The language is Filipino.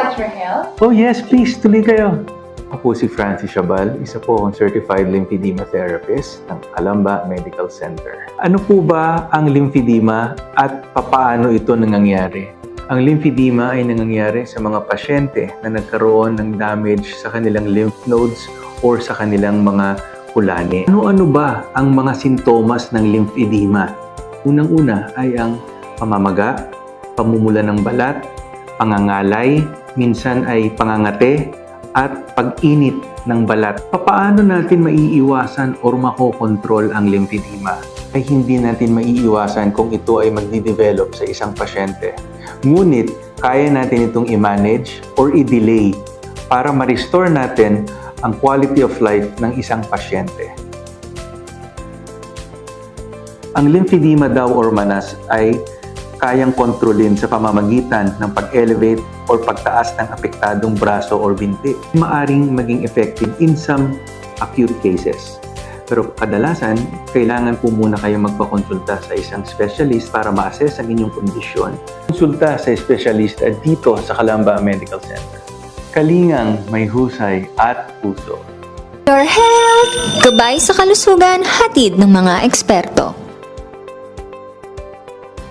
about your health? Oh yes, please, tuloy kayo. Ako si Francis Shabal, isa po akong Certified Lymphedema Therapist ng Calamba Medical Center. Ano po ba ang lymphedema at papaano ito nangyayari? Ang lymphedema ay nangyayari sa mga pasyente na nagkaroon ng damage sa kanilang lymph nodes or sa kanilang mga kulani. Ano-ano ba ang mga sintomas ng lymphedema? Unang-una ay ang pamamaga, pamumula ng balat, pangangalay, minsan ay pangangate, at pag-init ng balat. Paano natin maiiwasan o makokontrol ang lymphedema? Ay hindi natin maiiwasan kung ito ay magdi-develop sa isang pasyente. Ngunit, kaya natin itong i-manage or i-delay para ma-restore natin ang quality of life ng isang pasyente. Ang lymphedema daw or manas ay kayang kontrolin sa pamamagitan ng pag-elevate or pagtaas ng apektadong braso or binti. Maaring maging effective in some acute cases. Pero kadalasan, kailangan po muna kayong magpakonsulta sa isang specialist para ma-assess ang inyong kondisyon. Konsulta sa specialist at dito sa Calamba Medical Center. Kalingang may husay at puso. Your health! Gabay sa kalusugan, hatid ng mga eksperto.